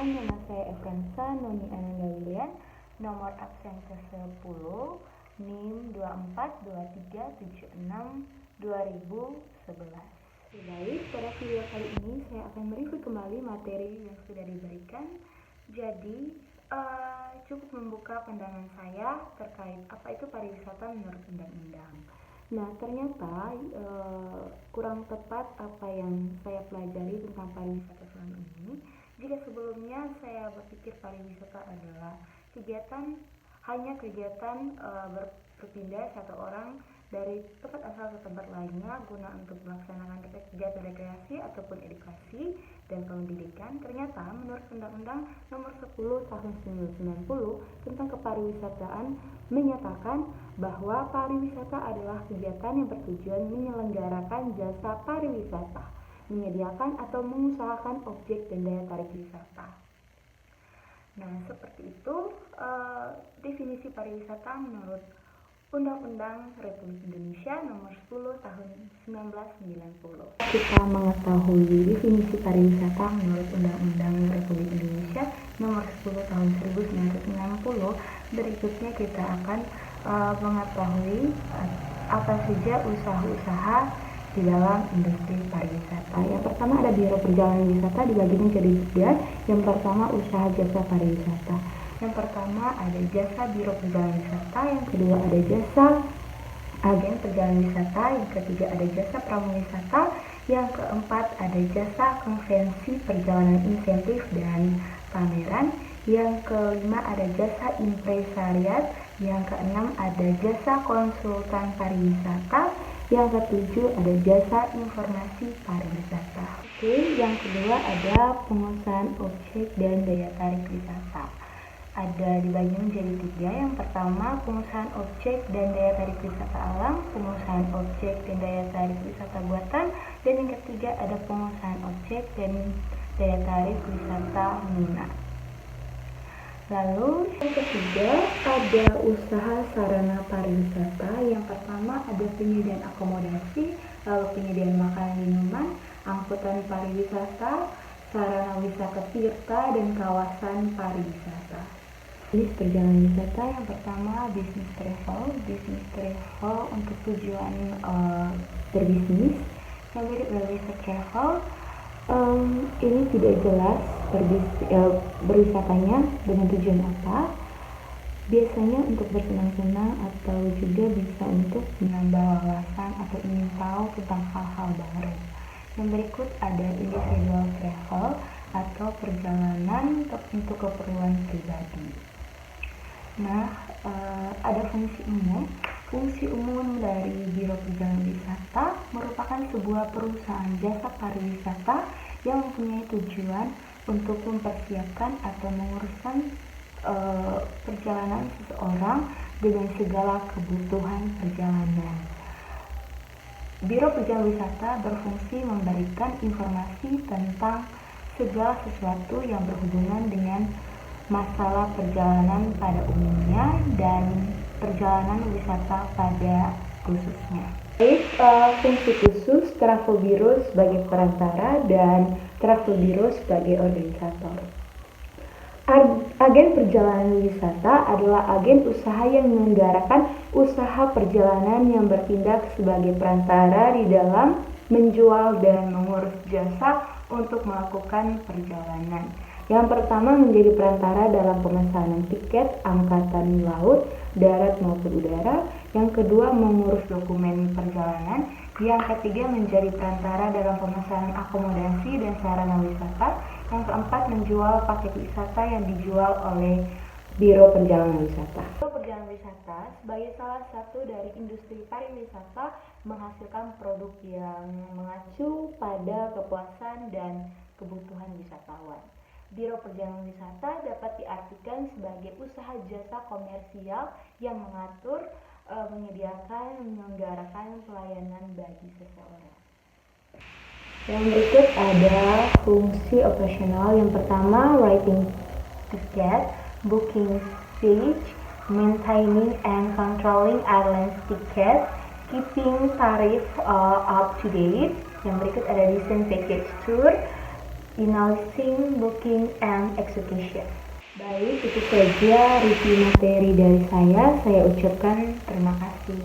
perkenalkan, nama saya Efransa Noni Ananda Wilian, nomor absen ke-10, NIM 2423762011. Baik, pada video kali ini saya akan mereview kembali materi yang sudah diberikan. Jadi, cukup membuka pandangan saya terkait apa itu pariwisata menurut undang-undang. Nah, ternyata kurang tepat apa yang saya pelajari tentang pariwisata selama ini. Jika sebelumnya saya berpikir pariwisata adalah hanya kegiatan berpindah satu orang dari tempat asal ke tempat lainnya guna untuk melaksanakan kegiatan rekreasi ataupun edukasi dan pendidikan. Ternyata menurut Undang-Undang Nomor 10 Tahun 1990 tentang Kepariwisataan menyatakan bahwa pariwisata adalah kegiatan yang bertujuan menyelenggarakan jasa pariwisata, menyediakan atau mengusahakan objek dan daya tarik wisata. Nah, seperti itu definisi pariwisata menurut Undang-Undang Republik Indonesia Nomor 10 Tahun 1990. Kita mengetahui definisi pariwisata menurut Undang-Undang Republik Indonesia Nomor 10 Tahun 1990. Berikutnya kita akan mengetahui apa saja usaha-usaha di dalam industri pariwisata. Yang pertama ada Biro Perjalanan Wisata, dibagi menjadi 3. Yang pertama usaha jasa pariwisata. Yang pertama ada jasa Biro Perjalanan Wisata, yang kedua ada jasa agen perjalanan wisata, yang ketiga ada jasa pramuwisata, yang keempat ada jasa konvensi perjalanan insentif dan pameran, yang kelima ada jasa impresariat, yang keenam ada jasa konsultan pariwisata, yang ketujuh ada jasa informasi pariwisata. Oke, yang kedua ada pengusahaan objek dan daya tarik wisata. Ada dibagi menjadi 3. Yang pertama pengusahaan objek dan daya tarik wisata alam, pengusahaan objek dan daya tarik wisata buatan, dan yang ketiga ada pengusahaan objek dan daya tarik wisata minat. Lalu yang ketiga ada usaha sarana pariwisata. Yang pertama ada penyediaan akomodasi, lalu penyediaan makanan minuman, angkutan pariwisata, sarana wisata tirta, dan kawasan pariwisata. Jenis perjalanan wisata yang pertama bisnis travel untuk tujuan berbisnis. Yang kedua wisata travel, ini tidak jelas berwisatanya dengan tujuan apa. Biasanya untuk bersenang-senang atau juga bisa untuk menambah wawasan atau ingin tahu tentang hal-hal baru. Yang berikut ada individual travel atau perjalanan untuk keperluan pribadi. Nah, ada fungsi umum. Fungsi umum dari Biro Perjalanan Wisata merupakan sebuah perusahaan jasa pariwisata yang mempunyai tujuan untuk mempersiapkan atau menguruskan perjalanan seseorang dengan segala kebutuhan perjalanan. Biro Perjalanan Wisata berfungsi memberikan informasi tentang segala sesuatu yang berhubungan dengan masalah perjalanan pada umumnya dan perjalanan wisata pada khususnya. Fungsi khusus Travel Bureau sebagai perantara dan Travel Bureau sebagai organisator. Agen perjalanan wisata adalah agen usaha yang menyelenggarakan usaha perjalanan yang bertindak sebagai perantara di dalam menjual dan mengurus jasa untuk melakukan perjalanan. Yang pertama menjadi perantara dalam pemesanan tiket angkatan laut, darat maupun udara. Yang kedua mengurus dokumen perjalanan. Yang ketiga menjadi perantara dalam pemesanan akomodasi dan sarana wisata. Yang keempat menjual paket wisata yang dijual oleh Biro Perjalanan Wisata. Biro Perjalanan Wisata sebagai salah satu dari industri pariwisata menghasilkan produk yang mengacu pada kepuasan dan kebutuhan wisatawan. Biro Perjalanan Wisata dapat diartikan sebagai usaha jasa komersial yang mengatur, menyediakan, menyelenggarakan pelayanan bagi seseorang. Yang berikut ada fungsi operasional. Yang pertama, writing ticket, booking stage, maintaining and controlling airlines ticket, keeping tarif up to date. Yang berikut ada design package tour, analyzing, booking, and execution. Baik, itu saja review materi dari saya. Saya ucapkan terima kasih.